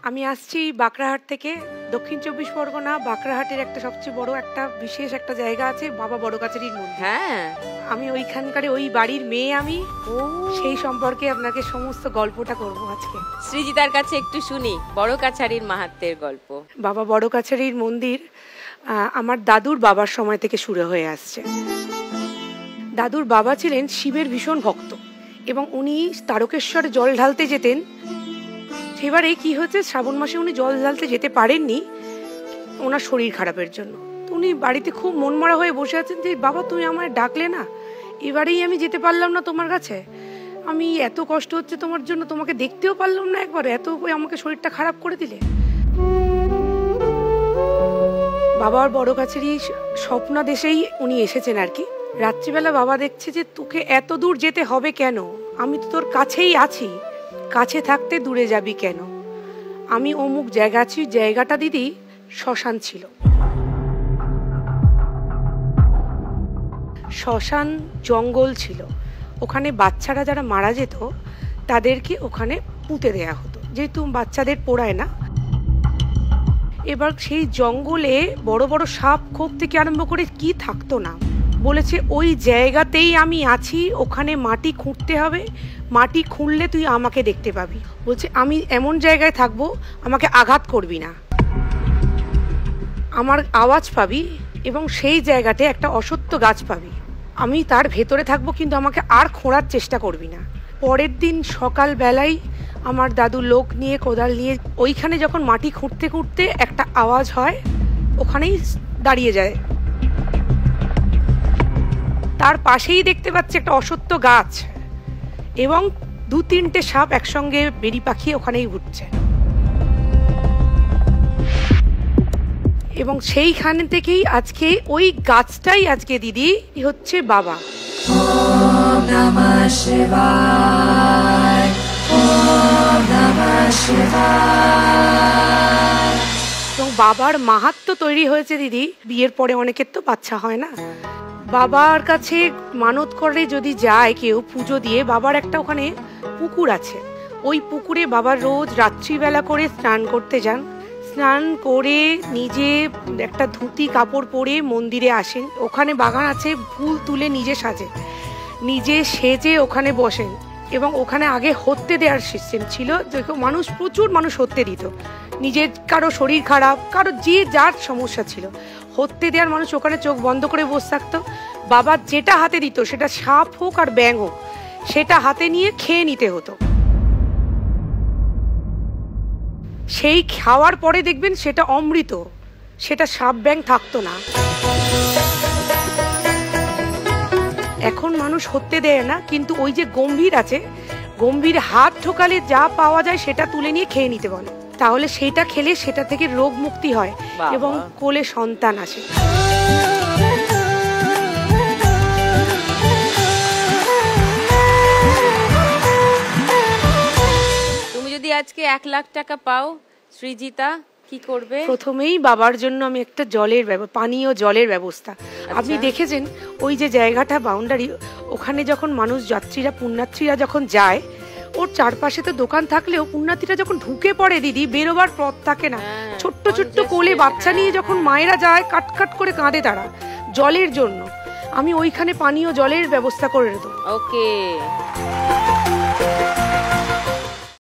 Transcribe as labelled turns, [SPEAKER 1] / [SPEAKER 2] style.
[SPEAKER 1] আমি আসছি বাঁকড়াহাট থেকে, দক্ষিণ 24 পরগনা। বাঁকড়াহাটের একটা সবচেয়ে বড় একটা বিশেষ একটা জায়গা আছে, বাবা বড়গাছারির মন্দির।
[SPEAKER 2] হ্যাঁ,
[SPEAKER 1] আমি ওইখানকার ওই বাড়ির মেয়ে, আমি সেই সম্পর্কে আপনাকে সমস্ত গল্পটা করব আজকে।
[SPEAKER 2] সৃজিতার কাছে একটু শুনি বড়গাছারির মাহাত্ম্যের গল্প।
[SPEAKER 1] বাবা বড়গাছারির মন্দির আমার দাদুর বাবার সময় থেকে শুরু হয়ে আসছে। দাদুর বাবা ছিলেন শিবের ভীষণ ভক্ত এবং উনি তারকেশ্বরে জল ঢালতে যেতেন। সেবারে কি হয়েছে, শ্রাবণ মাসে উনি জল ঢালতে যেতে পারেননি ওনার শরীর খারাপের জন্য। তো উনি বাড়িতে খুব মনমরা হয়ে বসে আছেন যে বাবা তুমি আমায় ডাকলে না, এবারেই আমি যেতে পারলাম না তোমার কাছে, আমি এত কষ্ট হচ্ছে তোমার জন্য, তোমাকে দেখতেও পারলাম না একবার, এত আমাকে শরীরটা খারাপ করে দিলে। বাবার বড়গাছারি স্বপ্নাদেশেই উনি এসেছেন আর কি। রাত্রিবেলা বাবা দেখছে যে তোকে এত দূর যেতে হবে কেন, আমি তো তোর কাছেই আছি, কাছে থাকতে দূরে যাবি কেন? আমি অমুক জায়গা আছি, জায়গাটা দিদি শ্মশান ছিল। শ্মশান জঙ্গল ছিল, ওখানে বাচ্চারা যারা মারা যেত তাদেরকে ওখানে পুঁতে দেয়া হতো, যেহেতু বাচ্চাদের পোড়ায় না। এবার সেই জঙ্গলে বড় বড় সাপ খোপ থেকে আরম্ভ করে কি থাকতো না, বলেছে ওই জায়গাতেই আমি আছি, ওখানে মাটি খুঁড়তে হবে, মাটি খুঁড়লে তুই আমাকে দেখতে পাবি। বলছে আমি এমন জায়গায় থাকবো আমাকে আঘাত করবি না, আমার আওয়াজ পাবি এবং সেই জায়গাতে একটা অসত্য গাছ পাবি, আমি তার ভেতরে থাকবো, কিন্তু আমাকে আর খোঁড়ার চেষ্টা করবি না। পরের দিন সকাল বেলায় আমার দাদু লোক নিয়ে কোদাল নিয়ে ওইখানে যখন মাটি খুঁড়তে খুঁড়তে একটা আওয়াজ হয়, ওখানেই দাঁড়িয়ে যায়। তার পাশেই দেখতে পাচ্ছে একটা অসত্য গাছ এবং 2-3টে সাপ একসঙ্গে বেরি পাখি ওখানেই ঘুরছে। এবং সেইখানে থেকেই আজকে ওই গাছটাই আজকে দিদি হচ্ছে বাবা।
[SPEAKER 3] ওম নমঃ শিবায়, ওম নমঃ শিবায়।
[SPEAKER 1] এবং বাবার মাহাত্ম্য তৈরি হয়েছে দিদি, বিয়ের পরে অনেকের তো বাচ্চা হয় না, বাবার কাছে মানত করে যদি যায় কেউ পুজো দিয়ে, বাবার একটা ওখানে পুকুর আছে, ওই পুকুরে বাবার রোজ রাত্রিবেলা করে স্নান করতে যান। স্নান করে নিজে একটা ধুতি কাপড় পরে মন্দিরে আসেন, ওখানে বাগান আছে, ফুল তুলে নিজে সাজে, নিজে সেজে ওখানে বসেন। এবং ওখানে আগে হত্যে দেওয়ার সিস্টেম ছিল, মানুষ প্রচুর মানুষ হত্যে দিত, নিজের কারো শরীর খারাপ, কারো যে যার সমস্যা ছিল, হত্যে দেওয়ার মানুষ ওখানে চোখ বন্ধ করে বসে থাকতো। বাবা যেটা হাতে দিত, সেটা সাপ হোক আর ব্যাঙ হোক, সেটা হাতে নিয়ে খেয়ে নিতে হতো। সেই খাওয়ার পরে দেখবেন সেটা অমৃত, সেটা সাপ ব্যাঙ থাকতো না। এখন মানুষ হত্যে দেয় না, কিন্তু ওই যে গম্ভীর আছে, গম্ভীর হাত ঠোকালে যা পাওয়া যায় সেটা তুলে নিয়ে খেয়ে নিতে বলে, তাহলে সেটা খেলে সেটা থেকে রোগ মুক্তি হয় এবং কোলে সন্তান আসে।
[SPEAKER 2] তুমি যদি আজকে 1 লাখ টাকা পাও সৃজিতা, কি করবে?
[SPEAKER 1] প্রথমেই বাবার জন্য আমি একটা পানীয় জলের ব্যবস্থা। আপনি দেখেছেন ওই যে জায়গাটা বাউন্ডারি, ওখানে যখন মানুষ যাত্রীরা পুণ্যার্থীরা যখন যায়, ওর চারপাশে তো দোকান থাকলেও পুণ্যার্থীরা যখন ঢুকে পড়ে দিদি, বেরোবার পথ থাকে না। ছোট্ট ছোট্ট কোলে বাচ্চা নিয়ে যখন মায়েরা যায়, কাটকাট করে কাঁদে তারা জলের জন্য। আমি ওইখানে পানীয় জলের ব্যবস্থা করে দেবো।
[SPEAKER 2] ওকে।